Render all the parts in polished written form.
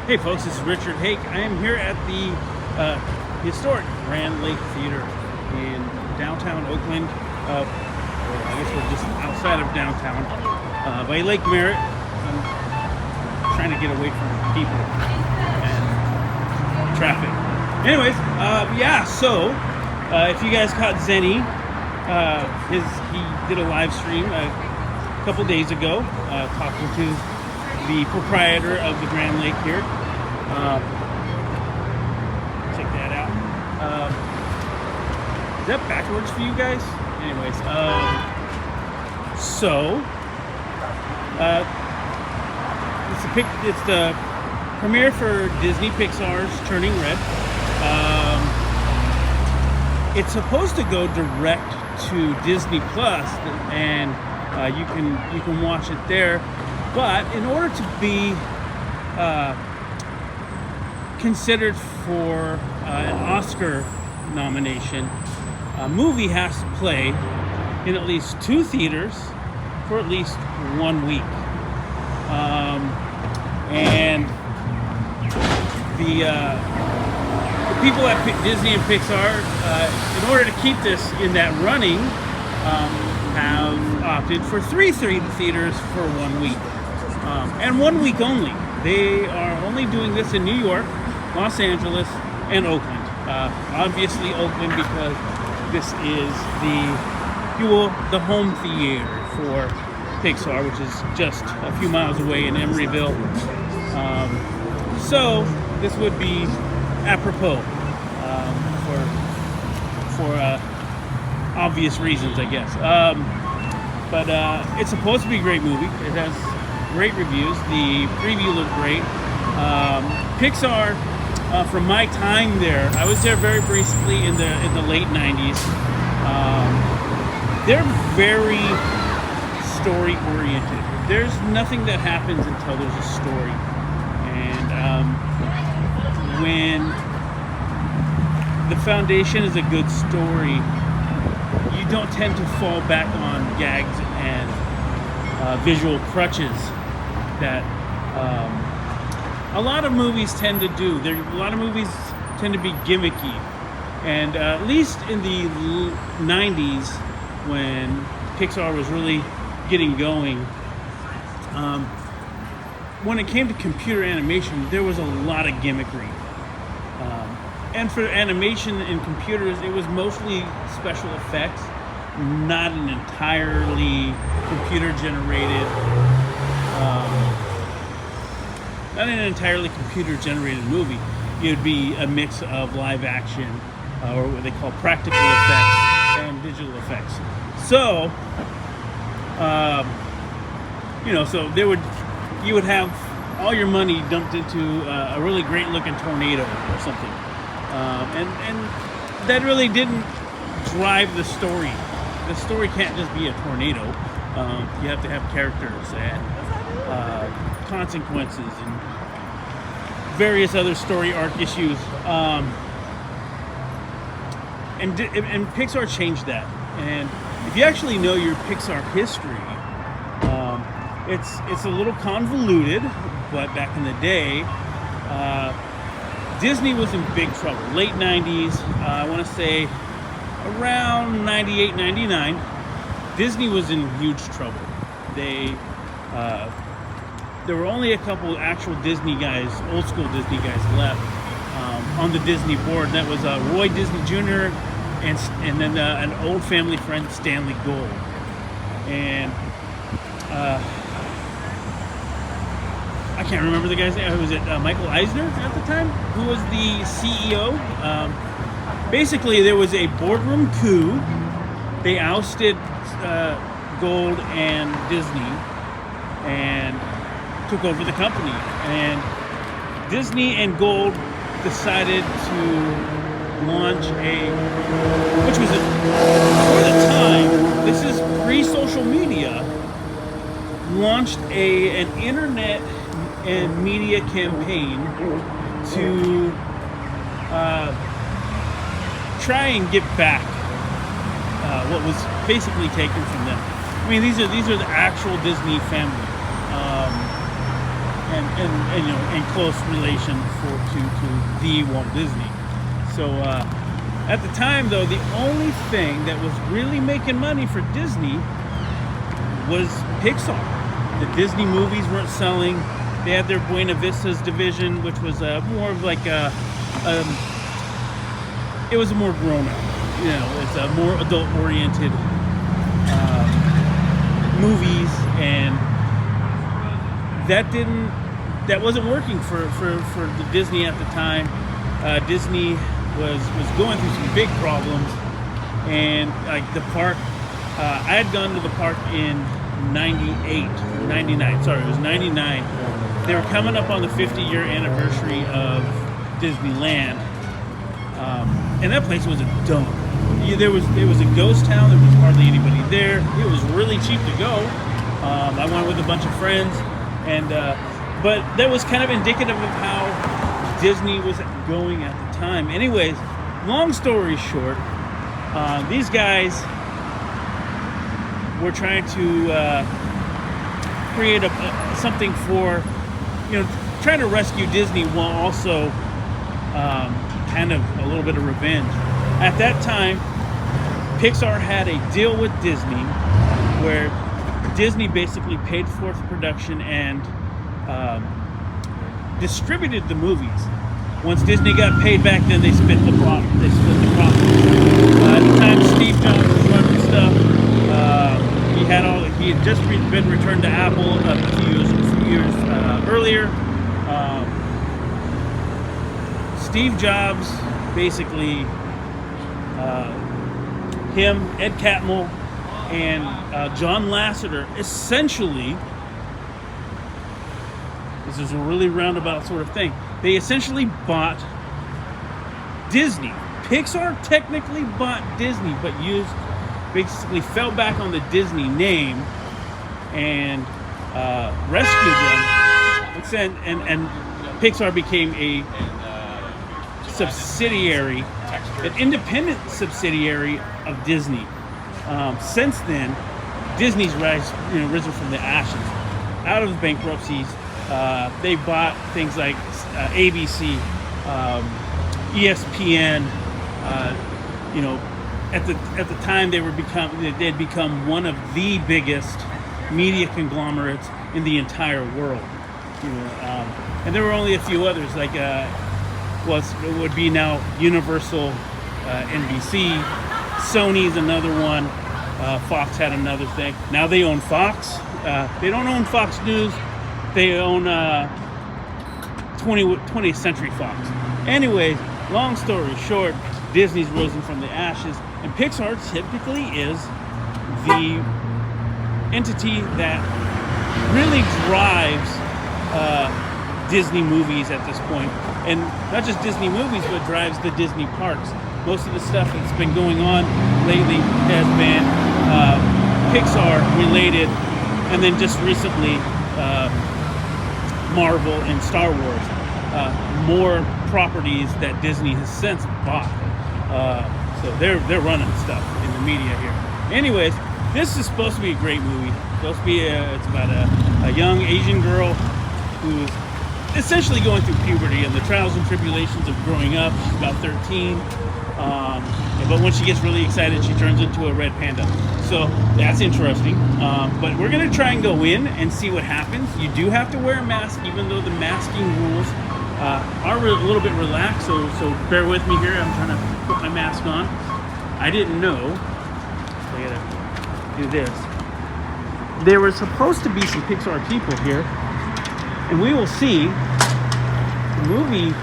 Hey folks, this is Richard Haick. I am here at the historic Grand Lake Theater in downtown Oakland. Well, I guess we're just outside of downtown by Lake Merritt. I'm trying to get away from people and traffic. Anyways, so if you guys caught Zenny, he did a live stream a couple days ago talking to the proprietor of the Grand Lake here. Check that out. Is that backwards for you guys? Anyways, it's the premiere for Disney Pixar's Turning Red. It's supposed to go direct to Disney Plus, and you can watch it there. But in order to be considered for an Oscar nomination, a movie has to play in at least 2 theaters for at least 1 week. And the people at Disney and Pixar, in order to keep this in that running, have opted for 3 theaters for 1 week. And 1 week only. They are only doing this in New York, Los Angeles, and Oakland. Obviously Oakland, because this is the home theater for Pixar, which is just a few miles away in Emeryville. So this would be apropos for obvious reasons, I guess. But it's supposed to be a great movie. It has great reviews. The preview looked great. Pixar, from my time there, I was there very briefly in the late 90s. They're very story oriented. There's nothing that happens until there's a story. And when the foundation is a good story, you don't tend to fall back on gags and visual crutches that a lot of movies tend to do. A lot of movies tend to be gimmicky, and at least in the 90s, when Pixar was really getting going, when it came to computer animation, there was a lot of gimmickry. And for animation in computers, it was mostly special effects, not an entirely computer-generated movie. It would be a mix of live action, or what they call practical effects, and digital effects. So, you would have all your money dumped into a really great-looking tornado or something, and that really didn't drive the story. The story can't just be a tornado. You have to have characters and consequences and various other story arc issues. And Pixar changed that. And if you actually know your Pixar history, it's a little convoluted, but back in the day, Disney was in big trouble. Late 90s, I want to say around 98, 99, Disney was in huge trouble. There were only a couple actual Disney guys, old school Disney guys left on the Disney board. That was Roy Disney Jr. and then an old family friend, Stanley Gold. And I can't remember the guy's name. Was it Michael Eisner at the time, who was the CEO? Basically, there was a boardroom coup. They ousted Gold and Disney and took over the company. And Disney and Gold decided to launch which was for the time, this is pre-social media, launched an internet and media campaign to try and get back what was basically taken from them. I mean, these are the actual Disney family. and you know, in close relation to the Walt Disney. So at the time, though, the only thing that was really making money for Disney was Pixar. The Disney movies weren't selling. They had their Buena Vista's division, which was more of like it was a more grown up, you know, it's a more adult oriented movies, and that wasn't working for the Disney at the time. Disney was going through some big problems, and like the park, I had gone to the park in 99, sorry, it was 99. They were coming up on the 50-year anniversary of Disneyland, and that place was a dump. There was a ghost town. There was hardly anybody there. It was really cheap to go. I went with a bunch of friends, and but that was kind of indicative of how Disney was going at the time. Anyways, long story short, these guys were trying to create something for, you know, trying to rescue Disney while also kind of a little bit of revenge. At that time, Pixar had a deal with Disney where Disney basically paid for the production and distributed the movies. Once Disney got paid back, then they split the profit. At the time, Steve Jobs was running stuff. He had just been returned to Apple a few years earlier. Steve Jobs, basically, him, Ed Catmull, and John Lasseter, essentially, this is a really roundabout sort of thing, they essentially bought Disney. Pixar technically bought Disney, but basically fell back on the Disney name and rescued them. And Pixar became a subsidiary, an independent subsidiary of Disney. Since then, Disney's risen from the ashes, out of the bankruptcies. They bought things like ABC, ESPN. You know, at the time they had become one of the biggest media conglomerates in the entire world. You know, and there were only a few others, like it would be now Universal, NBC, Sony's another one, Fox had another thing. Now they own Fox. They don't own Fox News. They own 20th Century Fox. Anyways, long story short, Disney's risen from the ashes, and Pixar typically is the entity that really drives Disney movies at this point. And not just Disney movies, but drives the Disney parks. Most of the stuff that's been going on lately has been Pixar related, and then just recently Marvel and Star Wars. More properties that Disney has since bought. So they're running stuff in the media here. Anyways, this is supposed to be a great movie. It's supposed to be it's about a young Asian girl who's essentially going through puberty and the trials and tribulations of growing up. She's about 13. But when she gets really excited, she turns into a red panda. So that's interesting. But we're going to try and go in and see what happens. You do have to wear a mask, even though the masking rules are a little bit relaxed. So bear with me here. I'm trying to put my mask on. I didn't know. So I got to do this. There were supposed to be some Pixar people here. And we will see. The movie,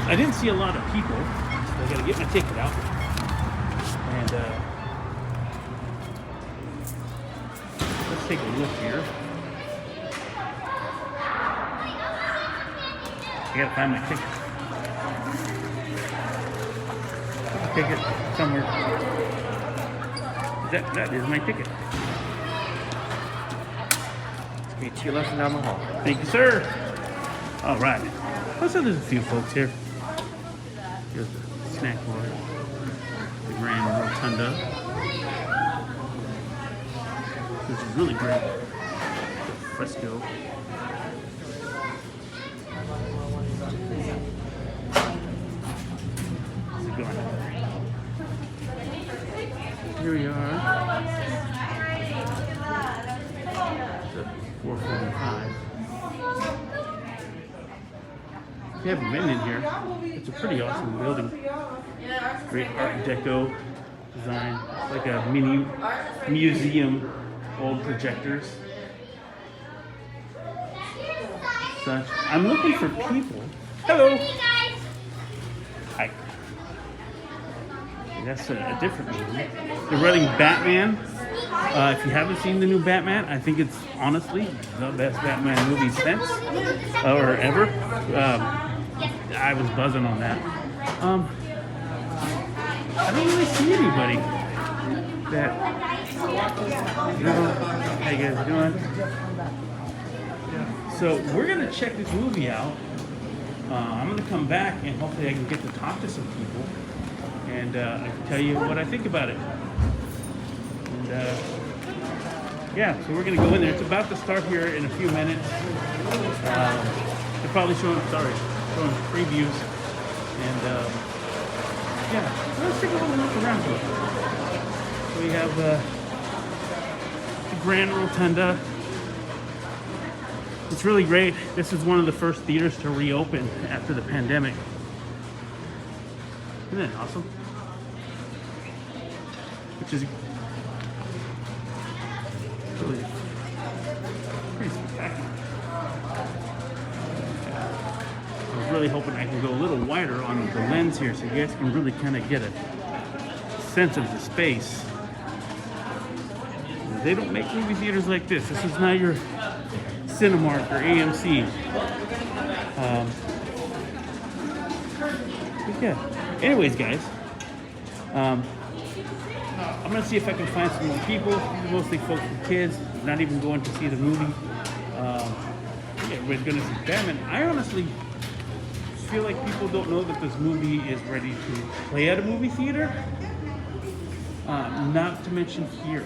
I didn't see a lot of people. So I got to get my ticket out. And let's take a look here. I gotta find my ticket. Ticket somewhere. That is my ticket. Meet to your left and down the hall. Thank you, sir. All right. Also, there's a few folks here. Here's the snack bar. The Grand Rotunda. This is really great. The fresco. If you haven't been in here, it's a pretty awesome building. Great Art Deco design. It's like a mini museum, old projectors. Such. I'm looking for people. Hello. Hi. That's a different movie. They're running Batman. If you haven't seen the new Batman, I think it's honestly the best Batman movie since or ever. I was buzzing on that. I don't really see anybody that. How you guys doing? So we're gonna check this movie out. I'm gonna come back and hopefully I can get to talk to some people, and I can tell you what I think about it. And yeah, so we're gonna go in there. It's about to start here in a few minutes. They're probably showing previews, and yeah, so let's take a little look around here. So we have the Grand Rotunda. It's really great. This is one of the first theaters to reopen after the pandemic. Isn't that awesome? Which is really pretty spectacular. I was really hoping I can go a little wider on the lens here so you guys can really kind of get a sense of the space. They don't make movie theaters like this. This is not your Cinemark or AMC. But yeah. Anyways, guys, I'm gonna see if I can find some more people. Mostly folks with kids, not even going to see the movie. Yeah, everybody's gonna see Batman. I honestly feel like people don't know that this movie is ready to play at a movie theater. Not to mention here.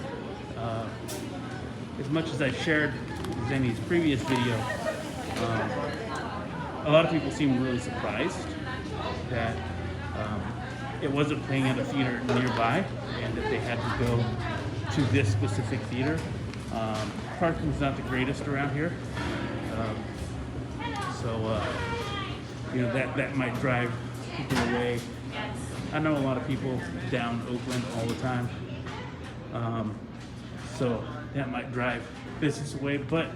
As much as I shared Zenny's previous video, a lot of people seemed really surprised that it wasn't playing at a theater nearby and that they had to go to this specific theater. Parking's not the greatest around here, so you know that might drive people away. I know a lot of people down Oakland all the time, so that might drive business away. But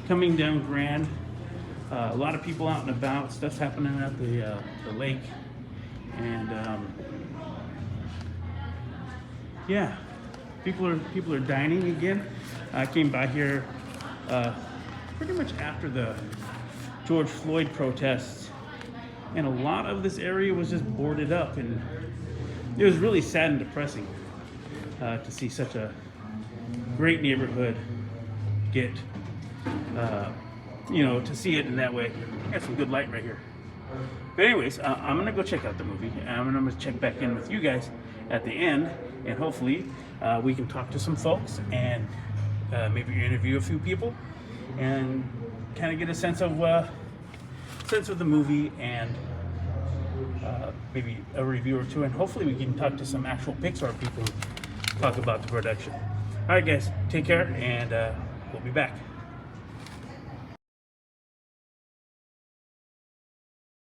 coming down Grand, a lot of people out and about, stuff's happening at the lake, and yeah, people are dining again. I came by here pretty much after the George Floyd protests, and a lot of this area was just boarded up, and it was really sad and depressing to see such a great neighborhood get, you know, to see it in that way. Got some good light right here. But anyways, I'm gonna go check out the movie, and I'm gonna check back in with you guys at the end, and hopefully we can talk to some folks and maybe interview a few people and kind of get a sense of the movie, and maybe a review or two, and hopefully we can talk to some actual Pixar people, talk about the production. All right, guys, take care, and we'll be back.